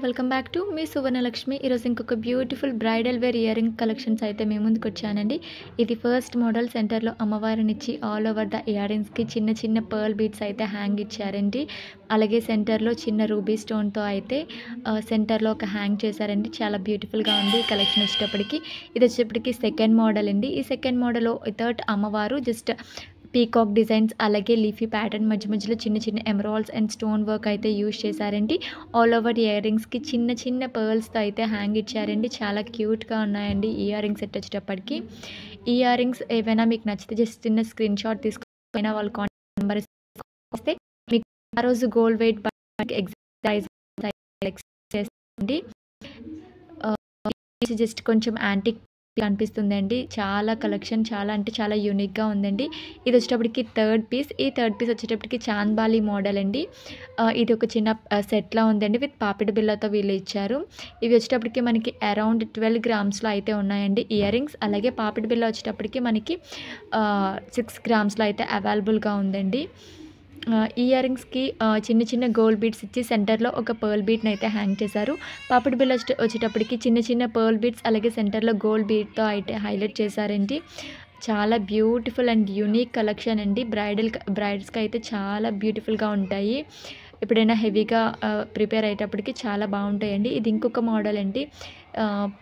Welcome back to మీ సువర్ణలక్ష్మి. ఈరోజు ఇంకొక beautiful bridal wear ear ring collections అయితే మేము ముందుకు వచ్చానండి. ఇది ఫస్ట్ మోడల్. సెంటర్లో అమ్మవారినిచ్చి ఆల్ ఓవర్ ద ఇయర్ రింగ్స్కి చిన్న చిన్న పర్ల్ బీడ్స్ అయితే హ్యాంగ్ ఇచ్చారండి. అలాగే సెంటర్లో చిన్న రూబీ స్టోన్తో అయితే సెంటర్లో ఒక హ్యాంగ్ చేశారండి. చాలా బ్యూటిఫుల్గా ఉంది ఈ కలెక్షన్ వచ్చేటప్పటికి. ఇది వచ్చేటప్పటికి సెకండ్ మోడల్ అండి. ఈ సెకండ్ మోడల్లో థర్డ్ అమ్మవారు జస్ట్ పీకాక్ డిజైన్స్ అలాగే లీఫీ ప్యాటర్న్ మధ్యలో చిన్న చిన్న ఎమరాల్డ్స్ అండ్ స్టోన్ వర్క్ అయితే యూజ్ చేశారండి. ఆల్ ఓవర్ ఇయర్ రింగ్స్కి చిన్న చిన్న పర్ల్స్తో అయితే హ్యాంగ్ ఇచ్చారండి. చాలా క్యూట్గా ఉన్నాయండి ఈ ఇయర్ రింగ్స్ సెట్ వచ్చేటప్పటికి. ఈ ఇయర్ రింగ్స్ ఏవైనా మీకు నచ్చితే జస్ట్ చిన్న స్క్రీన్ షాట్ తీసుకుని వాళ్ళ కాంటాక్ట్ నెంబర్ ఇస్తే మీకు ఆ రోజు గోల్డ్ వెయిట్ ఎగ్జైజ్ చేస్తుంది. జస్ట్ కొంచెం యాంటిక్ కనిపిస్తుందండి. చాలా కలెక్షన్ చాలా అంటే చాలా యూనిక్గా ఉందండి. ఇది వచ్చేటప్పటికి థర్డ్ పీస్. ఈ థర్డ్ పీస్ వచ్చేటప్పటికి చాంద్బాలి మోడల్ అండి. ఇది ఒక చిన్న సెట్లా ఉందండి. విత్ పాపిడి బిల్లతో వీళ్ళు ఇచ్చారు. ఇవి వచ్చేటప్పటికి మనకి అరౌండ్ 12 గ్రామ్స్లో అయితే ఉన్నాయండి ఇయర్ రింగ్స్. అలాగే పాపిడి బిల్ల వచ్చేటప్పటికి మనకి 6 గ్రామ్స్లో అయితే అవైలబుల్గా ఉందండి. ఈ ఇయర్ రింగ్స్కి చిన్న చిన్న గోల్డ్ బీడ్స్ ఇచ్చి సెంటర్లో ఒక పర్ల్ బీట్ని అయితే హ్యాంగ్ చేశారు. పాపిడి బిల్ల వచ్చేటప్పటికి చిన్న చిన్న పర్ల్ బీడ్స్ అలాగే సెంటర్లో గోల్డ్ బీడ్తో అయితే హైలైట్ చేశారండి. చాలా బ్యూటిఫుల్ అండ్ యూనిక్ కలెక్షన్ అండి. బ్రైడ్స్కి అయితే చాలా బ్యూటిఫుల్గా ఉంటాయి. ఎప్పుడైనా హెవీగా ప్రిపేర్ అయ్యేటప్పటికి చాలా బాగుంటాయండి. ఇది ఇంకొక మోడల్ అండి.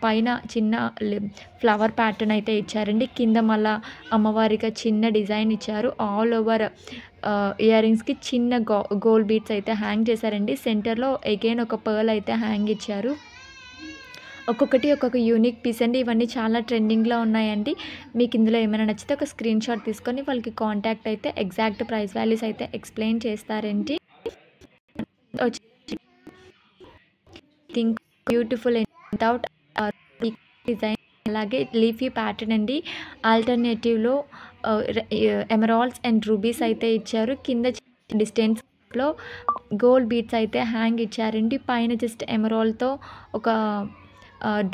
పైన చిన్న ఫ్లవర్ ప్యాటర్న్ అయితే ఇచ్చారండి. కింద మళ్ళా అమ్మవారిగా చిన్న డిజైన్ ఇచ్చారు. ఆల్ ఓవర్ ఇయర్ రింగ్స్కి చిన్న గోల్డ్ బీడ్స్ అయితే హ్యాంగ్ చేశారండి. సెంటర్లో అగైన్ ఒక పర్ల్ అయితే హ్యాంగ్ ఇచ్చారు. ఒక్కొక్కటి ఒక్కొక్క యూనిక్ పీస్ అండి. ఇవన్నీ చాలా ట్రెండింగ్లో ఉన్నాయండి. మీకు ఇందులో ఏమైనా నచ్చితే ఒక స్క్రీన్ షాట్ తీసుకొని వాళ్ళకి కాంటాక్ట్ అయితే ఎగ్జాక్ట్ ప్రైస్ వాల్యూస్ అయితే ఎక్స్ప్లెయిన్ చేస్తారండి. థింక్ బ్యూటిఫుల్ వితౌట్ డిజైన్ అలాగే లీఫీ ప్యాటర్న్ అండి. ఆల్టర్నేటివ్లో ఎమరాల్డ్స్ అండ్ రూబీస్ అయితే ఇచ్చారు. కింద డిస్టెన్స్లో గోల్డ్ బీడ్స్ అయితే హ్యాంగ్ ఇచ్చారండి. పైన జస్ట్ ఎమరాల్డ్తో ఒక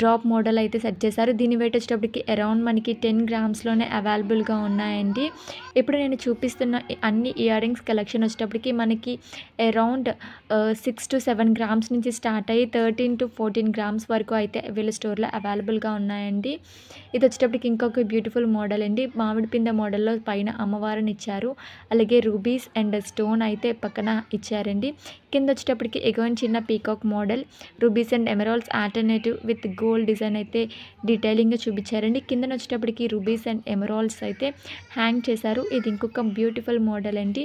డ్రాప్ మోడల్ అయితే సెట్ చేశారు. దీని వెయిట్ వచ్చేటప్పటికి అరౌండ్ మనకి 10 గ్రామ్స్లోనే అవైలబుల్గా ఉన్నాయండి. ఇప్పుడు నేను చూపిస్తున్న అన్ని ఇయర్ రింగ్స్ కలెక్షన్ వచ్చేటప్పటికి మనకి అరౌండ్ 6 to 7 గ్రామ్స్ నుంచి స్టార్ట్ అయ్యి 13 to 14 గ్రామ్స్ వరకు అయితే వీళ్ళ స్టోర్లో అవైలబుల్గా ఉన్నాయండి. ఇది వచ్చేటప్పటికి ఇంకొక బ్యూటిఫుల్ మోడల్ అండి. మామిడి పింద మోడల్లో పైన అమ్మవారిని ఇచ్చారు. అలాగే రూబీస్ అండ్ స్టోన్ అయితే పక్కన ఇచ్చారండి. కింద వచ్చేటప్పటికి ఎగోన్ చిన్న peacock model rubies and emeralds alternative with gold design అయితే డీటెయిలింగ్గా చూపించారండి. కింద వచ్చేటప్పటికి రూబీస్ అండ్ ఎమరాల్డ్స్ అయితే హ్యాంగ్ చేశారు. ఇది ఇంకొక బ్యూటిఫుల్ మోడల్ అండి.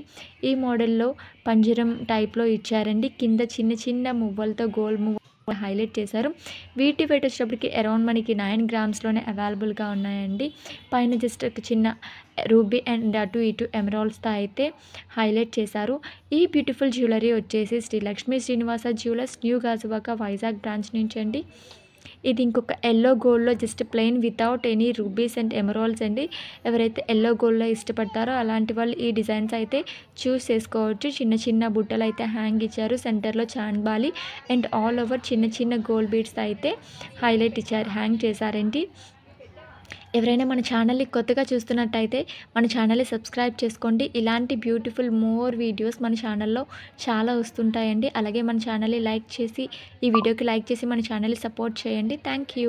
ఈ మోడల్లో పంజరం టైప్లో ఇచ్చారండి. కింద చిన్న చిన్న మువ్వలతో గోల్డ్ మువ్వ హైలైట్ చేశారు. వీటి వెయిట్ వచ్చేటప్పటికి అరౌండ్ మనకి 9 గ్రామ్స్లోనే అవైలబుల్గా ఉన్నాయండి. పైన జస్ట్ ఒక చిన్న రూబీ అండ్ అటు ఇటు ఎమరాల్డ్స్తో అయితే హైలైట్ చేశారు. ఈ బ్యూటిఫుల్ జ్యువెలరీ వచ్చేసి Shri Lakshmi Srinivasa jewellers new Gajuwaka Vizag branch నుంచి అండి. ఇది ఇంకొక ఎల్లో గోల్డ్లో just plain without any rubies and emeralds అండి. ఎవరైతే ఎల్లో గోల్డ్లో ఇష్టపడతారో అలాంటి వాళ్ళు ఈ డిజైన్స్ అయితే చూస్ చేసుకోవచ్చు. చిన్న చిన్న బుట్టలు అయితే హ్యాంగ్ ఇచ్చారు. సెంటర్లో చాంద్బాలి అండ్ ఆల్ ఓవర్ చిన్న చిన్న గోల్డ్ బీడ్స్ అయితే హైలైట్ ఇచ్చారు, హ్యాంగ్ చేశారండి. ఎవరైనా మన ఛానల్ని కొత్తగా చూస్తున్నట్టయితే మన ఛానల్ని సబ్స్క్రైబ్ చేసుకోండి. ఇలాంటి బ్యూటిఫుల్ మోర్ వీడియోస్ మన ఛానల్లో చాలా వస్తుంటాయండి. అలాగే మన ఛానల్ని లైక్ చేసి ఈ వీడియోకి లైక్ చేసి మన ఛానల్ని సపోర్ట్ చేయండి. Thank you.